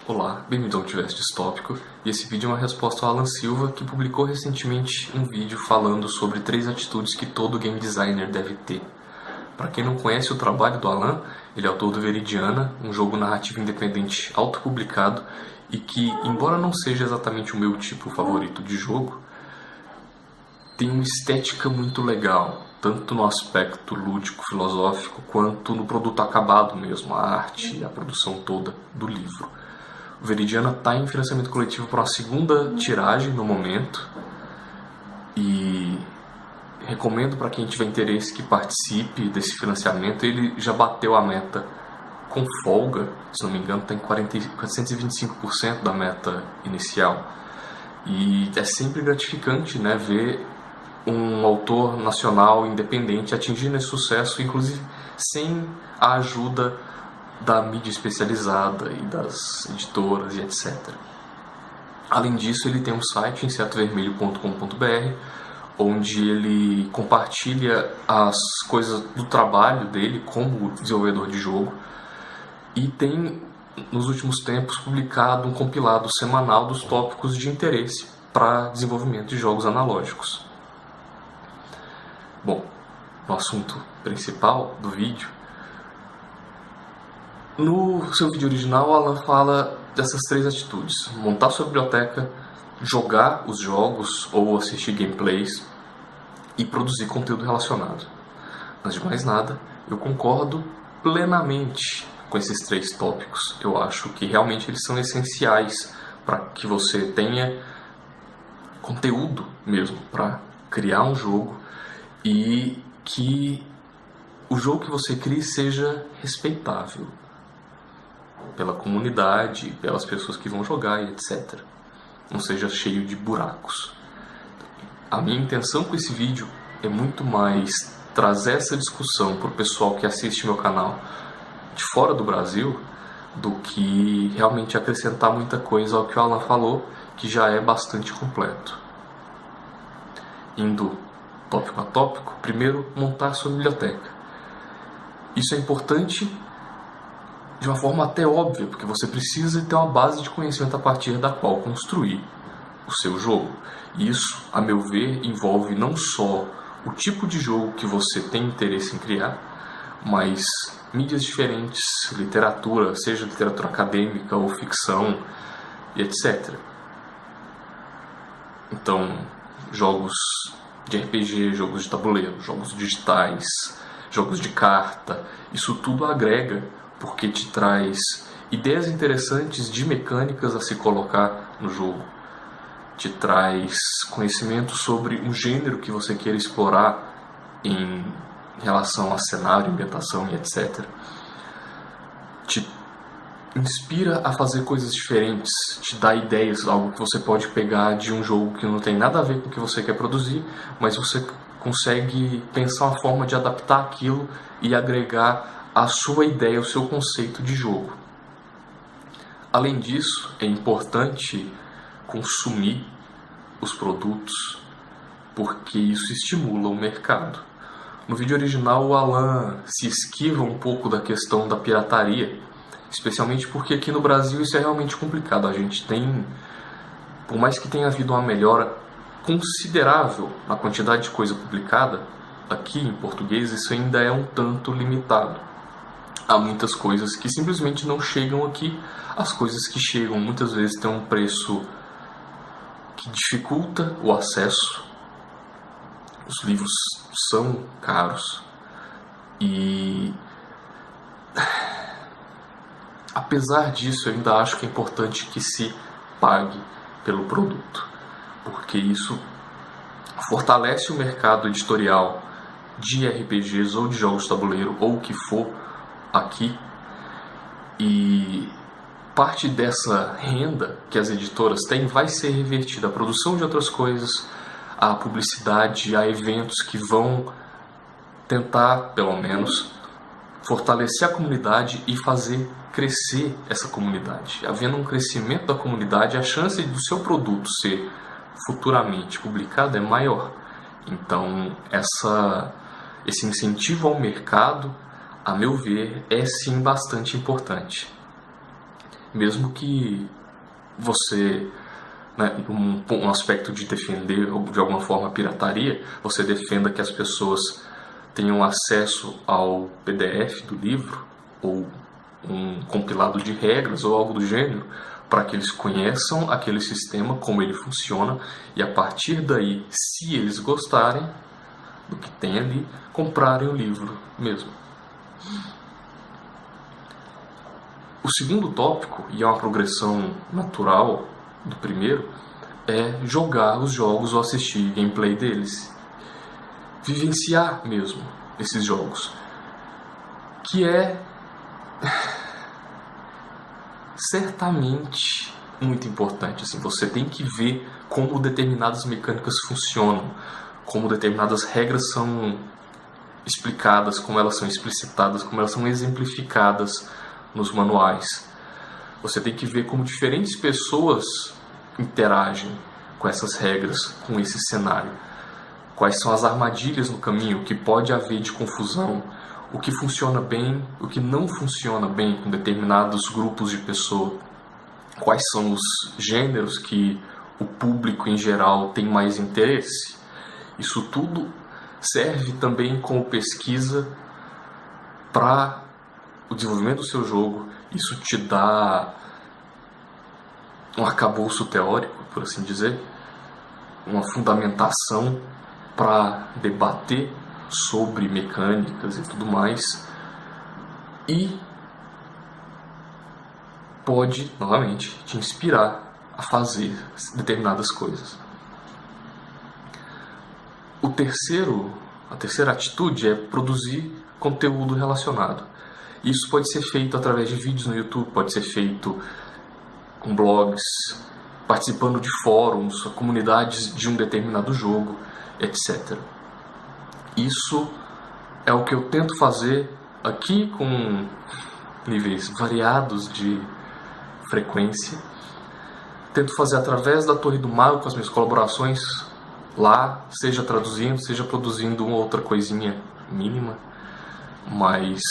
Olá, bem-vindo ao Universo Distópico, e esse vídeo é uma resposta ao Alan Silva, que publicou recentemente um vídeo falando sobre 3 atitudes que todo game designer deve ter. Para quem não conhece o trabalho do Alan, ele é autor do Veridiana, um jogo narrativo independente autopublicado e que, embora não seja exatamente o meu tipo favorito de jogo, tem uma estética muito legal, tanto no aspecto lúdico-filosófico quanto no produto acabado mesmo, a arte e a produção toda do livro. O Veridiana está em financiamento coletivo para uma segunda tiragem no momento e recomendo para quem tiver interesse que participe desse financiamento. Ele já bateu a meta com folga, se não me engano está em 425% da meta inicial, e é sempre gratificante, né, ver um autor nacional independente atingindo esse sucesso, inclusive sem a ajuda da mídia especializada e das editoras e etc. Além disso, ele tem um site, insetovermelho.com.br, onde ele compartilha as coisas do trabalho dele como desenvolvedor de jogo, e tem, nos últimos tempos, publicado um compilado semanal dos tópicos de interesse para desenvolvimento de jogos analógicos. Bom, no assunto principal do vídeo, no seu vídeo original, o Alan fala dessas 3 atitudes: montar sua biblioteca, jogar os jogos ou assistir gameplays e produzir conteúdo relacionado. Antes de mais nada, eu concordo plenamente com esses 3 tópicos. Eu acho que realmente eles são essenciais para que você tenha conteúdo mesmo para criar um jogo e que o jogo que você crie seja respeitável pela comunidade, pelas pessoas que vão jogar e etc. Não seja cheio de buracos. A minha intenção com esse vídeo é muito mais trazer essa discussão para o pessoal que assiste meu canal de fora do Brasil do que realmente acrescentar muita coisa ao que o Alan falou, que já é bastante completo. Indo tópico a tópico, primeiro, montar sua biblioteca. Isso é importante de uma forma até óbvia, porque você precisa ter uma base de conhecimento a partir da qual construir o seu jogo. E isso, a meu ver, envolve não só o tipo de jogo que você tem interesse em criar, mas mídias diferentes, literatura, seja literatura acadêmica ou ficção, e etc. Então, jogos de RPG, jogos de tabuleiro, jogos digitais, jogos de carta, isso tudo agrega, porque te traz ideias interessantes de mecânicas a se colocar no jogo, te traz conhecimento sobre um gênero que você queira explorar em relação a cenário, ambientação e etc. Te inspira a fazer coisas diferentes, te dá ideias, algo que você pode pegar de um jogo que não tem nada a ver com o que você quer produzir, mas você consegue pensar uma forma de adaptar aquilo e agregar a sua ideia, o seu conceito de jogo. Além disso, é importante consumir os produtos, porque isso estimula o mercado. No vídeo original, o Alan se esquiva um pouco da questão da pirataria, especialmente porque aqui no Brasil isso é realmente complicado. A gente tem, por mais que tenha havido uma melhora considerável na quantidade de coisa publicada, aqui em português isso ainda é um tanto limitado. Há muitas coisas que simplesmente não chegam aqui. As coisas que chegam muitas vezes têm um preço que dificulta o acesso. Os livros são caros e, apesar disso, eu ainda acho que é importante que se pague pelo produto, porque isso fortalece o mercado editorial de RPGs ou de jogos de tabuleiro ou o que for aqui, e parte dessa renda que as editoras têm vai ser revertida à produção de outras coisas, à publicidade, a eventos que vão tentar, pelo menos, fortalecer a comunidade e fazer crescer essa comunidade. Havendo um crescimento da comunidade, a chance do seu produto ser futuramente publicado é maior. Então, esse incentivo ao mercado, a meu ver, é sim bastante importante. mesmo que você, né, um aspecto de defender de alguma forma a pirataria, você defenda que as pessoas tenham acesso ao PDF do livro ou um compilado de regras ou algo do gênero, para que eles conheçam aquele sistema, como ele funciona, e a partir daí, se eles gostarem do que tem ali, comprarem o livro mesmo. O segundo tópico, e é uma progressão natural do primeiro, é jogar os jogos ou assistir gameplay deles. Vivenciar mesmo esses jogos. Que é certamente muito importante. Assim, você tem que ver como determinadas mecânicas funcionam, como determinadas regras são explicadas, como elas são explicitadas, como elas são exemplificadas nos manuais. Você tem que ver como diferentes pessoas interagem com essas regras, com esse cenário. Quais são as armadilhas no caminho, o que pode haver de confusão, o que funciona bem, o que não funciona bem com determinados grupos de pessoas. Quais são os gêneros que o público em geral tem mais interesse. Isso tudo serve também como pesquisa para o desenvolvimento do seu jogo. Isso te dá um arcabouço teórico, por assim dizer, uma fundamentação para debater sobre mecânicas e tudo mais, e pode, novamente, te inspirar a fazer determinadas coisas. A terceira atitude é produzir conteúdo relacionado. Isso pode ser feito através de vídeos no YouTube, pode ser feito com blogs, participando de fóruns, comunidades de um determinado jogo, etc. Isso é o que eu tento fazer aqui com níveis variados de frequência. Tento fazer através da Torre do Mago, com as minhas colaborações lá, seja traduzindo, seja produzindo uma outra coisinha mínima, mas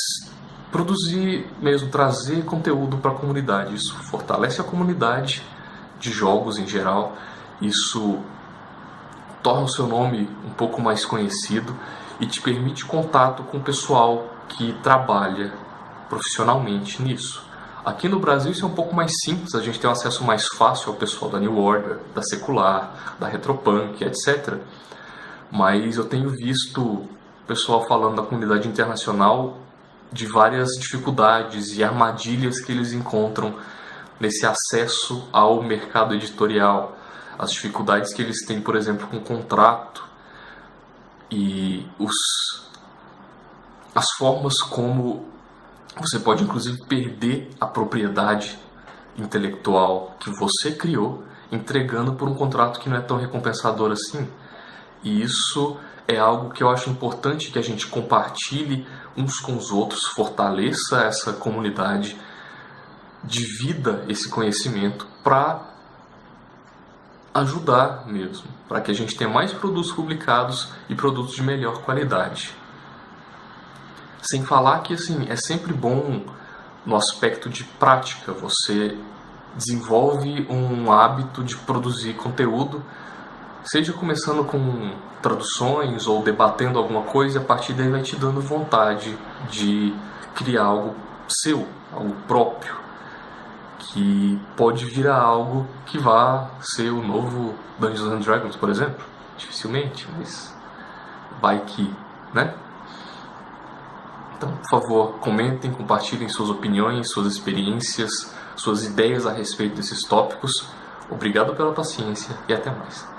produzir mesmo, trazer conteúdo para a comunidade. Isso fortalece a comunidade de jogos em geral, isso torna o seu nome um pouco mais conhecido e te permite contato com o pessoal que trabalha profissionalmente nisso. Aqui no Brasil isso é um pouco mais simples, a gente tem um acesso mais fácil ao pessoal da New Order, da Secular, da Retropunk, etc. Mas eu tenho visto o pessoal falando da comunidade internacional de várias dificuldades e armadilhas que eles encontram nesse acesso ao mercado editorial, as dificuldades que eles têm, por exemplo, com o contrato e as formas como você pode, inclusive, perder a propriedade intelectual que você criou, entregando por um contrato que não é tão recompensador assim. E isso é algo que eu acho importante que a gente compartilhe uns com os outros, fortaleça essa comunidade, divida esse conhecimento para ajudar mesmo, para que a gente tenha mais produtos publicados e produtos de melhor qualidade. Sem falar que assim, é sempre bom no aspecto de prática, você desenvolve um hábito de produzir conteúdo, seja começando com traduções ou debatendo alguma coisa, e a partir daí vai te dando vontade de criar algo seu, algo próprio, que pode virar algo que vá ser o novo Dungeons and Dragons, por exemplo. Dificilmente, mas vai que, né? Então, por favor, comentem, compartilhem suas opiniões, suas experiências, suas ideias a respeito desses tópicos. Obrigado pela paciência e até mais.